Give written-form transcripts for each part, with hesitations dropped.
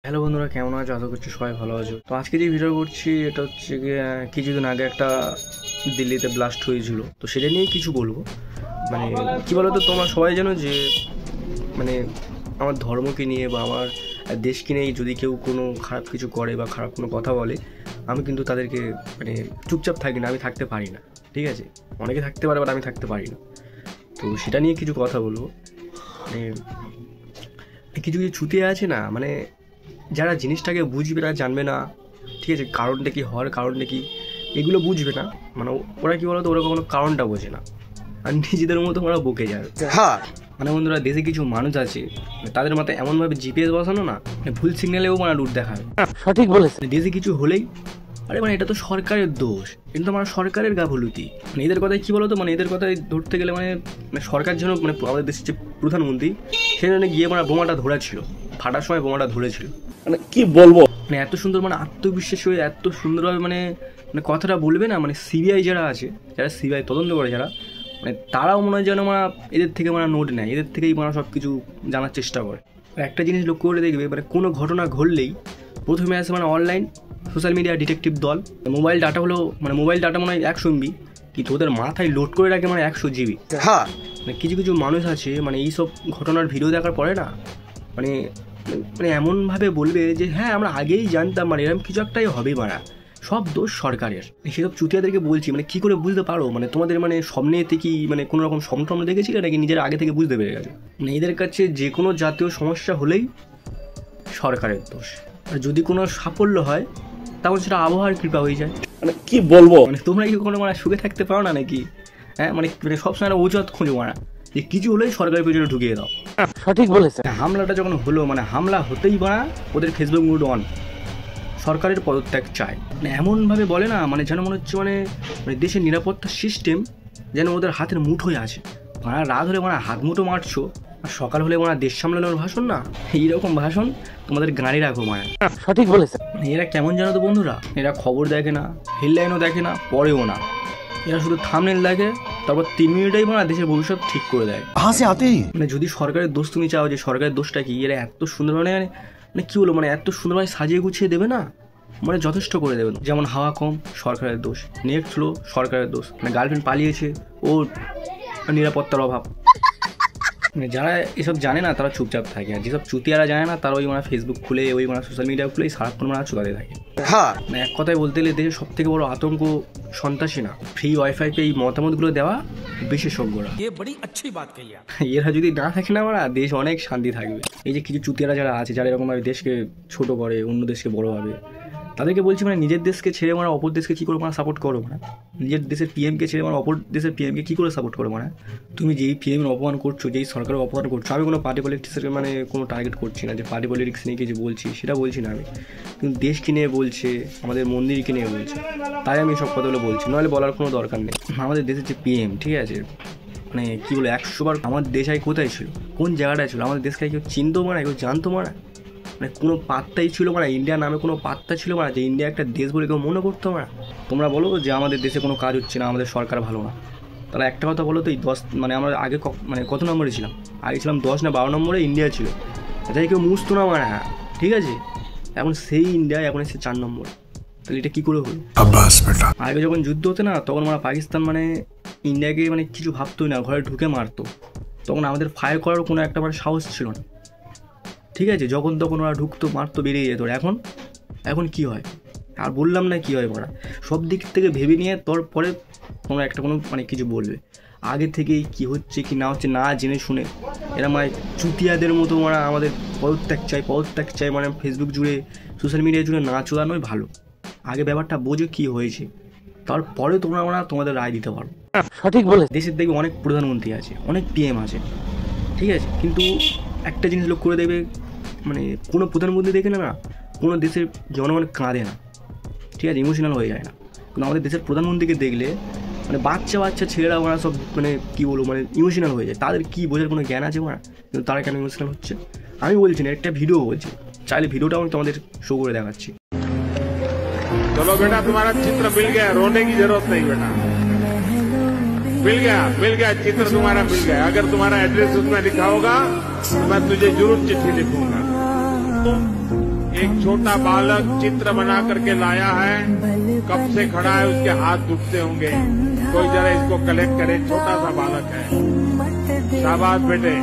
Hello বন্ধুরা, কেমন আছো? আশা করছি সবাই ভালো আছো। তো আজকে যে ভিডিও করছি এটা হচ্ছে কিছুদিন আগে একটা দিল্লিতে ব্লাস্ট হয়েছিল, তো সেটা নিয়ে কিছু বলবো। মানে কি বলতো, তোমরা সবাই জানো যে মানে আমার ধর্মকে নিয়ে বা আমার দেশকে নিয়ে যদি কেউ কোনো খারাপ কিছু করে বা খারাপ কোনো কথা বলে, আমি কিন্তু তাদেরকে মানে চুপচাপ থাকি না, আমি থাকতে পারি না। ঠিক আছে, অনেকে থাকতে পারে বাট আমি থাকতে পারি না। তো সেটা নিয়ে কিছু কথা বলবো। মানে কিছু কিছু ছুটিয়ে আছে না, মানে যারা জিনিসটাকে বুঝবে না, জানবে না, ঠিক আছে, কারণটা কি হওয়ার কারণটা কি এগুলো বুঝবে না। মানে ওরা কি বলতো, ওরা কোনো কারণটা বোঝে না আর নিজেদের মতো ওরা বকে যায়। হ্যাঁ, মানে বন্ধুরা, দেশে কিছু মানুষ আছে তাদের মাথায় এমনভাবে জিপিএস বসানো না, মানে ভুল সিগন্যালেও মানে রুট দেখাবে। সঠিক বলেছে। দেশে কিছু হলেই আরে মানে এটা তো সরকারের দোষ, কিন্তু আমার সরকারের গাফলতি। মানে এদের কথায় কি বলতো, মানে এদের কথায় ধরতে গেলে মানে সরকার যেন মানে আমাদের দেশের যে প্রধানমন্ত্রী সে জন্য গিয়ে মানে বোমাটা ধরেছিল, ফাটার সময় বোমাটা ধরেছিল। মানে কি বলবো, মানে এত সুন্দর মানে আত্মবিশ্বাস হয়ে এত সুন্দরভাবে মানে মানে কথাটা বলবে না। মানে সিবিআই যারা আছে, যারা সিবিআই তদন্ত করে যারা, মানে তারাও মনে হয় যেন মানে এদের থেকে মানে নোট নেয়, এদের থেকেই মানে সব কিছু জানার চেষ্টা করে। একটা জিনিস লক্ষ্য করে দেখবে, মানে কোনো ঘটনা ঘটলেই প্রথমে আসে মানে অনলাইন সোশ্যাল মিডিয়া ডিটেকটিভ দল। মোবাইল ডাটা হলো মানে মোবাইল ডাটা মনে হয় 100 MB, কিন্তু ওদের মাথায় লোড করে রাখে মানে 100 GB। হ্যাঁ, মানে কিছু কিছু মানুষ আছে মানে এইসব ঘটনার ভিডিও দেখার পরে না মানে মানে এমনভাবে বলবে যে হ্যাঁ আমরা আগেই জানতাম, মানে এরকম কিছু একটাই হবে, মারা সব দোষ সরকারের। সেসব চুতিয়াদেরকে বলছি, মানে কি করে বুঝতে পারো, মানে তোমাদের মানে স্বপ্নেতে কি মানে কোনো রকম স্বপ্ন দেখেছিলে নাকি নিজের আগে থেকে বুঝতে পেরে গেছে? মানে এদের কাছে যে কোনো জাতীয় সমস্যা হলেই সরকারের দোষ, আর যদি কোনো সাফল্য হয় তখন সেটা আবহাওয়ার কৃপা হয়ে যায়। মানে কি বলবো, মানে তোমরা কি কোনো মানে সুখে থাকতে পারো না নাকি? হ্যাঁ, মানে সবসময় একটা অজুহাত খুঁজে মারা যে কিছু হলেই সরকারের পেছনে ঢুকিয়ে দাও। সঠিক বলেছে। হামলাটা যখন হলো, মানে হামলা হতেই মারা ওদের ফেসবুক মুড অন, সরকারের পদত্যাগ চায়। মানে এমনভাবে বলে না, মানে যেন মনে হচ্ছে মানে মানে দেশের নিরাপত্তা সিস্টেম যেন ওদের হাতের মুঠোয় আছে। মানে রাত হলে মানে হাত মুঠো মারছো, আর সকাল হলে মানে দেশ সামলানোর ভাষণ না, এইরকম ভাষণ তোমাদের গাড়ি রাখো মায়া। সঠিক বলেছে। এরা কেমন জানো তো বন্ধুরা, এরা খবর দেখে না, হেডলাইনও দেখে না, পড়েও না, এরা শুধু থাম্বনেল দেখে, তারপর 3 মিনিটেই মানে দেশের ভবিষ্যৎ ঠিক করে দেয়। মানে যদি সরকারের দোষ তুমি চাও যে সরকারের দোষটা কি, এরা এত সুন্দর মানে মানে কি বলবো, মানে এত সুন্দরভাবে সাজিয়ে গুছিয়ে দেবে না, মানে যথেষ্ট করে দেবে। যেমন হাওয়া কম, সরকারের দোষ। নেট স্লো, সরকারের দোষ। মানে গার্লফ্রেন্ড পালিয়েছে, ও নিরাপত্তার অভাব। মানে যারা এসব জানে না তারা চুপচাপ থাকে, আর যেসব চুতিয়ারা জানে না তারা ওই মানে ফেসবুক খুলে, ওই মানে সোশ্যাল মিডিয়া খুলে সারাক্ষণ মানে চুকাতে থাকে। হ্যাঁ, মানে এক কথায় বলতে গেলে দেশের সব থেকে বড় আতঙ্ক সন্ত্রাসী না, ফ্রি ওয়াইফাই পে এই মতামতগুলো দেওয়া বিশেষজ্ঞরা। এরা যদি না থাকে না আমরা দেশ অনেক শান্তি থাকবে। এই যে কিছু চুতিয়ারা যারা আছে, যারা এরকম দেশকে ছোট করে, অন্য দেশকে বড় ভাবে, তাদেরকে বলছি মানে নিজের দেশকে ছেড়ে মানে অপর দেশকে কী করে মানে সাপোর্ট করো? মানে নিজের দেশের পিএমকে ছেড়ে মানে অপর দেশের পিএমকে কী করে সাপোর্ট করো? মানে তুমি যেই পিএমের অপমান করছো, যেই সরকারের অপমান করছো, আমি কোনো পার্টি পলিটিক্সের মানে কোনো টার্গেট করছি না, যে পার্টি পলিটিক্স নিয়ে কিছু বলছি সেটা বলছি না আমি, কিন্তু দেশকে নিয়ে বলছে, আমাদের মন্দিরকে নিয়ে বলছে, তাই আমি সব কথাগুলো বলছি, নাহলে বলার কোনো দরকার নেই। আমাদের দেশের যে পিএম, ঠিক আছে, মানে কী বলে 100 বার আমার দেশ আই কোথায় ছিল, কোন জায়গাটায় ছিল, আমাদের দেশকে কেউ চিনতো মারা, কেউ জানতো মারা, মানে কোনো পাত্তাই ছিল মানে ইন্ডিয়া নামে কোনো পাত্তা ছিল মানে যে ইন্ডিয়া একটা দেশ বলে কেউ মনে করতো আমরা? তোমরা বলো যে আমাদের দেশে কোনো কাজ হচ্ছে না, আমাদের সরকার ভালো না, তাহলে একটা কথা বলো তো, এই 10 মানে আমরা আগে মানে কত নম্বরে ছিলাম? আগে ছিলাম 10 না 12 নম্বরে ইন্ডিয়া ছিল, যাই কেউ মুছতো না মানে। হ্যাঁ ঠিক আছে, এখন সেই ইন্ডিয়া এখন এসে 4 নম্বর, তাহলে এটা কী করে হলো? আগে যখন যুদ্ধ হতো না তখন মানে পাকিস্তান মানে ইন্ডিয়াকে মানে কিছু ভাবতোই না, ঘরে ঢুকে মারতো, তখন আমাদের ফায়ার করার কোনো একটা মানে সাহস ছিল না। ঠিক আছে, যখন তখন ওরা ঢুকতো, মারতো, বেরিয়ে যেত। এখন এখন কী হয় আর বললাম না, কী হয় ওরা সব দিক থেকে ভেবে নিয়ে তোর পরে তোমরা একটা কোনো মানে কিছু বলবে। আগে থেকেই কী হচ্ছে কি না হচ্ছে না জেনে শুনে এরা মানে চুতিয়াদের মতো মানে আমাদের পদত্যাগ চাই মানে ফেসবুক জুড়ে, সোশ্যাল মিডিয়া জুড়ে না চলানোই ভালো। আগে ব্যাপারটা বোঝো কী হয়েছে, তারপরে তোমরা মানে তোমাদের রায় দিতে পারো। সঠিক বলে। দেশের দেখবে অনেক প্রধানমন্ত্রী আছে, অনেক পিএম আছে, ঠিক আছে, কিন্তু একটা জিনিস লক্ষ্য করে দেবে, মানে কোনো প্রধানমন্ত্রী দেখে না কোনো দেশের জনগণ কাঁদে না, ঠিক আছে, ইমোশনাল হয়ে যায় না। কিন্তু আমাদের দেশের প্রধানমন্ত্রীকে দেখলে মানে বাচ্চা ছেলেরা ওরা সব মানে কী বলবো মানে ইমোশনাল হয়ে যায়। তাদের কী বোঝার কোনো জ্ঞান আছে ওরা? কিন্তু তারা কেন ইমোশনাল হচ্ছে আমি বলছি না, একটা ভিডিও বলছি, চাইলে ভিডিওটাও আমি তোমাদের শো করে দেখাচ্ছি। चलो बेटा, तुम्हारा चित्र मिल गया, रोने की जरूरत नहीं बेटा, मिल गया चित्र तुम्हारा मिल गया। अगर तुम्हारा एड्रेस उसमें लिखा होगा तो मैं तुझे जरूर चिट्ठी लिखूंगा। एक छोटा बालक चित्र बना करके लाया है, कब से खड़ा है, उसके हाथ दुखते होंगे, कोई जरा इसको कलेक्ट करे, छोटा सा बालक है। शाबाश बेटे।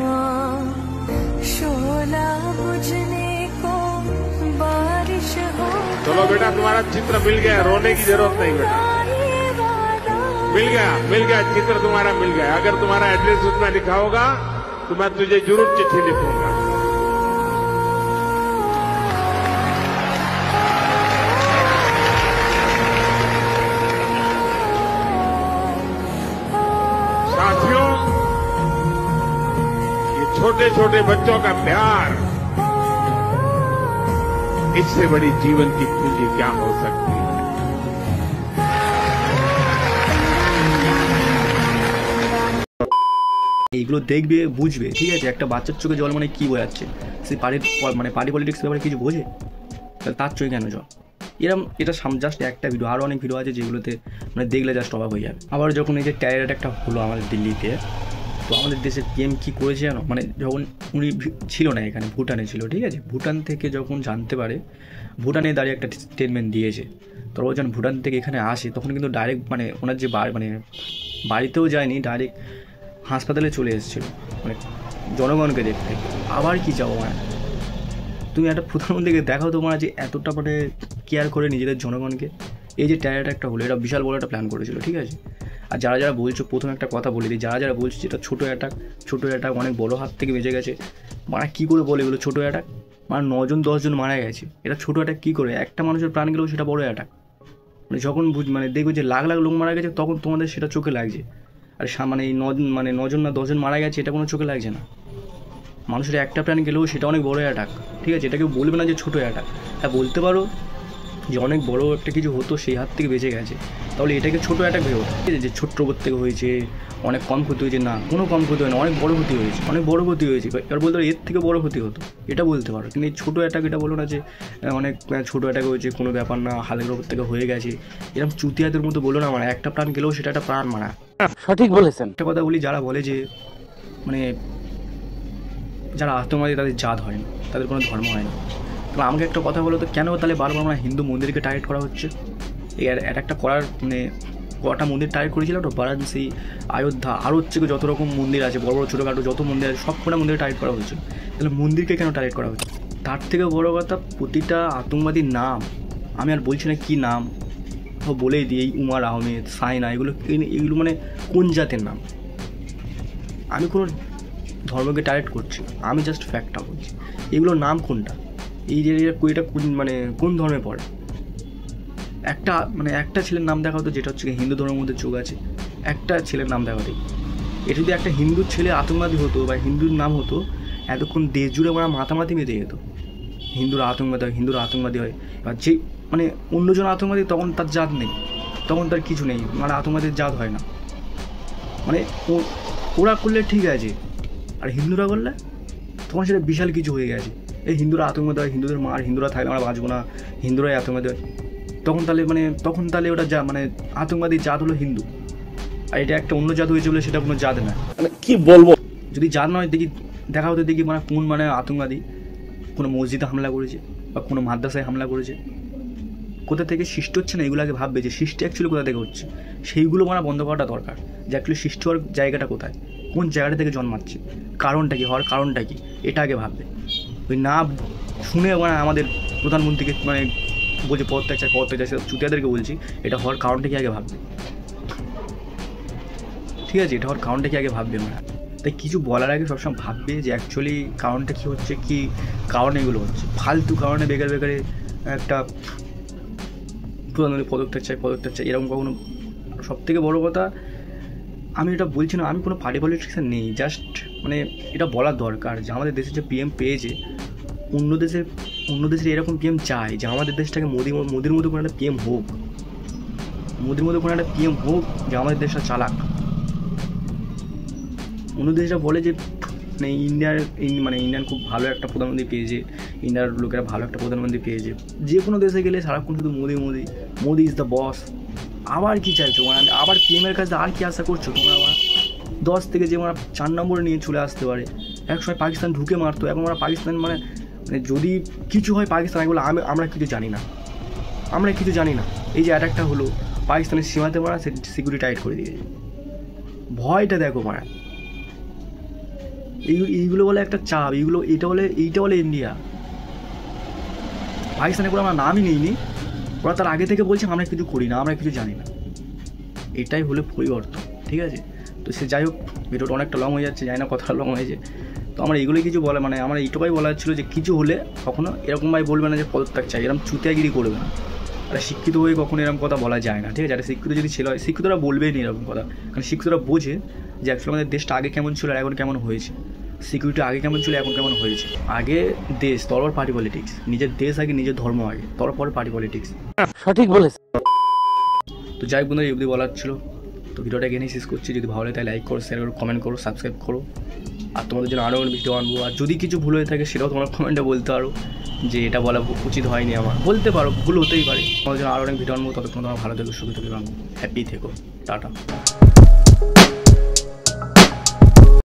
चलो बेटा, तुम्हारा चित्र मिल गया, रोने की जरूरत नहीं बेटा, मिल गया चित्र तुम्हारा मिल गया। अगर तुम्हारा एड्रेस उसमें लिखा होगा तो मैं तुझे जरूर चिट्ठी लिखूंगा। साथियों, ये छोटे छोटे बच्चों का प्यार, इससे बड़ी जीवन की पूंजी क्या हो सकती है। এইগুলো দেখবে, বুঝবে, ঠিক আছে। একটা বাচ্চার চোখে জল মানে কি বোঝাচ্ছে, সে পার্টি পলিটিক্স ব্যাপারে কিছু বোঝে, তাহলে তার চোখে কেন জল? এরকম এটা জাস্ট একটা ভিডিও, আরও অনেক ভিডিও আছে যেগুলোতে মানে দেখলে জাস্ট অবাক হয়ে যাবে। আবার যখন এই যে টেরর অ্যাটাকটা হলো আমাদের দিল্লিতে, তো আমাদের দেশের পিএম কী করেছে জানো? মানে যখন উনি ছিল না এখানে, ভুটানে ছিল, ঠিক আছে। ভুটান থেকে যখন জানতে পারে, ভুটানে দাঁড়িয়ে একটা স্টেটমেন্ট দিয়েছে, তো ও যখন ভুটান থেকে এখানে আসে তখন কিন্তু ডাইরেক্ট মানে ওনার যে মানে বাড়িতেও যায়নি, ডাইরেক্ট হাসপাতালে চলে এসেছিলো মানে জনগণকে দেখতে। আবার কি চাও মানে তুমি একটা প্রধানমন্ত্রীকে দেখাও তোমার যে এতটা মানে কেয়ার করে নিজেদের জনগণকে। এই যে টেরর অ্যাটাকটা হলো, এটা বিশাল বড় একটা প্ল্যান করেছিল, ঠিক আছে। আর যারা যারা বলছো, প্রথম একটা কথা বলে দিই, যারা বলছো যেটা ছোটো অ্যাটাক অনেক বড় হাত থেকে বেঁচে গেছে, মানে কী করে বলে এগুলো ছোটো অ্যাটাক? মানে 9-10 জন মারা গেছে, এটা ছোটো অ্যাটাক কী করে? একটা মানুষের প্রাণ গেলেও সেটা বড় অ্যাটাক। মানে যখন মানে দেখবে যে লাখ লাখ লোক মারা গেছে, তখন তোমাদের সেটা চোখে লাগছে। আর মানে এই 9 জন না 10 জন মারা গেছে, এটা কোনো চোখে লাগছে না। মানুষের একটা প্রাণ গেলেও সেটা অনেক বড় অ্যাটাক, ঠিক আছে। এটাকে বলবে না যে ছোটো অ্যাটাক, হ্যাঁ বলতে পারো যে অনেক বড় একটা কিছু হতো, সেই হাত থেকে বেঁচে গেছে, তাহলে এটাকে ছোটো অ্যাটাক ভেবো, ঠিক আছে। যে ছোট্ট রোবট থেকে হয়েছে, অনেক কম ক্ষতি হয়েছে, না কোনো কম ক্ষতি হয় না, অনেক বড় ক্ষতি হয়েছে, এবার বলতে পারো এর থেকে বড় ক্ষতি হতো, এটা বলতে পারো। কিন্তু এই ছোটো অ্যাটাক এটা বলো না যে অনেক ছোটো অ্যাটাক হয়েছে, কোনো ব্যাপার না, হালের রোবট থেকে হয়ে গেছে, এরকম চুতিয়াদের মতো বলো না। মানে একটা প্রাণ গেলেও সেটা একটা প্রাণ মারা। সঠিক বলেছেন। একটা কথা বলি, যারা বলে যে মানে যারা আতঙ্কবাদী তাদের জাত হয় না, তাদের কোনো ধর্ম হয় না, তো আমাকে একটা কথা বলো তো, কেন তাহলে বারবার আমরা হিন্দু মন্দিরকে টার্গেট করা হচ্ছে? এই একটা করার মানে কটা মন্দির টার্গেট করেছিল, ওটা বারাণসী, অযোধ্যা, আরও হচ্ছে যত রকম মন্দির আছে, বড় বড় ছোটোখাটো যত মন্দির আছে, সব কটা মন্দিরে টার্গেট করা হচ্ছে। তাহলে মন্দিরকে কেন টার্গেট করা হচ্ছে? তার থেকে বড় কথা, প্রতিটা আতঙ্কবাদীর নাম, আমি আর বলছি না কী নাম, বলেই দিই, এই উমার আহমেদ, সাইনা, এগুলো মানে কোন জাতের নাম? আমি কোনো ধর্মকে টার্গেট করছি, আমি জাস্ট ফ্যাক্টটা বলছি, এগুলোর নাম কোনটা? এই যে এটা মানে কোন ধর্মে পড়ে? একটা ছেলের নাম দেখা হতো যেটা হচ্ছে হিন্দু ধর্মের মধ্যে যোগ আছে, একটা ছেলের নাম দেখা হতো। এটা যদি একটা হিন্দুর ছেলে আতঙ্কবাদী হতো বা হিন্দুর নাম হতো, এতক্ষণ দেশ জুড়ে আমরা মাতামাতি মেতে যেত, হিন্দুরা আতঙ্কবাদী হয়। বা যে মানে অন্যজন আতঙ্কবাদী, তখন তার জাত নেই, তখন তার কিছু নেই, মানে আতঙ্কবাদীর জাত হয় না। মানে ওরা করলে ঠিক আছে, আর হিন্দুরা করলে তখন সেটা বিশাল কিছু হয়ে গেছে। এই হিন্দুরা আতঙ্কবাদী হয়, হিন্দুদের মার, হিন্দুরা থাকলে আমরা বাঁচবো না, হিন্দুরাই আতঙ্কবাদী হয়, তখন তাহলে ওটা মানে আতঙ্কবাদীর জাত হলো হিন্দু, আর এটা একটা অন্য জাত হয়েছে বলে সেটা কোনো জাত না। মানে কি বলবো, যদি জাত নয় দেখা হতো মানে কোন মানে আতঙ্কবাদী কোনো মসজিদে হামলা করেছে বা কোনো মাদ্রাসায় হামলা করেছে, কোথা থেকে সৃষ্টি হচ্ছে না, এগুলো আগে ভাববে যে সৃষ্টি অ্যাকচুয়ালি কোথা থেকে হচ্ছে, সেইগুলো বন্ধ করাটা দরকার। যে অ্যাকচুয়ালি সৃষ্টি হওয়ার জায়গাটা কোথায়, কোন জায়গাটা থেকে জন্মাচ্ছে, কারণটা কি, হওয়ার কারণটা কি, এটা আগে ভাববে। ওই না শুনে আমাদের প্রধানমন্ত্রীকে বলছে পদত্যাগ চাই, চুতিয়াদেরকে বলছি, এটা হওয়ার কারণটা কি আগে ভাববে, ঠিক আছে। এটা হওয়ার কারণটা কি আগে ভাববে তাই কিছু বলার আগে সবসময় ভাববে যে অ্যাকচুয়ালি কারণটা কী হচ্ছে, কী কারণে এগুলো হচ্ছে। ফালতু কারণে বেকারে একটা প্রধানমন্ত্রী পদত্যাগ চাই এরকম কখনো। সবথেকে বড় কথা, আমি এটা বলছি না, আমি কোনো পার্টি পলিটিক্সে নেই, জাস্ট এটা বলার দরকার যে আমাদের দেশে যে পিএম পেয়েছে, অন্য দেশের এরকম পিএম চাই যে আমাদের দেশটাকে মোদির মতো কোনো একটা পিএম হোক, যে আমাদের দেশটা চালাক। অন্য দেশটা বলে যে ইন্ডিয়ান খুব ভালো একটা প্রধানমন্ত্রী পেয়েছে, ইন্ডিয়ার লোকেরা ভালো একটা প্রধানমন্ত্রী পেয়েছে, যে কোনো দেশে গেলে সারাক্ষণ শুধু মোদি ইজ দ্য বস। আবার কি চাইছো আবার পিএমের কাছে আর কি আশা করছো তোমরা? 10 থেকে যে 4 নম্বরে নিয়ে চলে আসতে পারে, একসময় পাকিস্তান ঢুকে মারতো, এখন পাকিস্তান মানে যদি কিছু হয় পাকিস্তান বলে আমরা কিছু জানি না, এই যে অ্যাটাকটা হলো পাকিস্তানের সীমাতে মারা, সে সিকিউরিটি টাইট করে দিয়েছে। ভয়টা দেখো মারা, এইগুলো বলে একটা চাপ, এইটা বলে ইন্ডিয়া। পাকিস্তানে করে আমরা নামই নিইনি, ওরা তার আগে থেকে বলছে আমরা কিছু করি না, আমরা কিছু জানি না। এটাই হলো পরিবর্তন, ঠিক আছে? তো সে যাই হোক, ভিডিওটা অনেকটা লং হয়ে যাচ্ছে, জানি না কথা লং হয়েছে। তো আমার এগুলোই কিছু বলে, মানে আমার এইটুকুই বলার ছিল যে কিছু হলে কখনো এরকমভাবে বলবে না যে পদত্যাগ চাই, এরকম চুতিয়াগিরি করবে না। আর শিক্ষিত হয়ে কখনো এরকম কথা বলা যায় না, ঠিক আছে? আর শিক্ষিত যদি ছেলে হয়, শিক্ষিতরা বলবেই না এরকম কথা, কারণ শিক্ষিতরা বোঝে যে অ্যাকচুয়ালি আমাদের দেশটা আগে কেমন ছিল আর এখন কেমন হয়েছে, সিকিউরিটি আগে কেমন ছিল এখন কেমন হয়েছে। আগে দেশ, তারপর পার্টি পলিটিক্স, নিজের দেশ আগে, নিজের ধর্ম আগে, তারপর পার্টি পলিটিক্স। সঠিক বলেছেন। তো যাই বন্ধুরা, এই অবধি বলার ছিল। তো ভিডিওটা এখানেই শেষ করছি। যদি ভালো লাগে তাহলে লাইক করো, শেয়ার করো, কমেন্ট করো, সাবস্ক্রাইব করো। আর তোমাদের জন্য আরও ভিডিও আনবো। আর যদি কিছু ভুল হয়ে থাকে সেটাও তোমরা কমেন্টে বলতে পারো যে এটা বলা উচিত হয়নি আমার, বলতে পারো, ভুল হতেই পারে। তোমাদের জন্য আরও অনেক ভিডিও আনবো। ততক্ষণ তোমরা ভালো থেকো, সুখী থেকো এবং হ্যাপি থেকো। টাটা।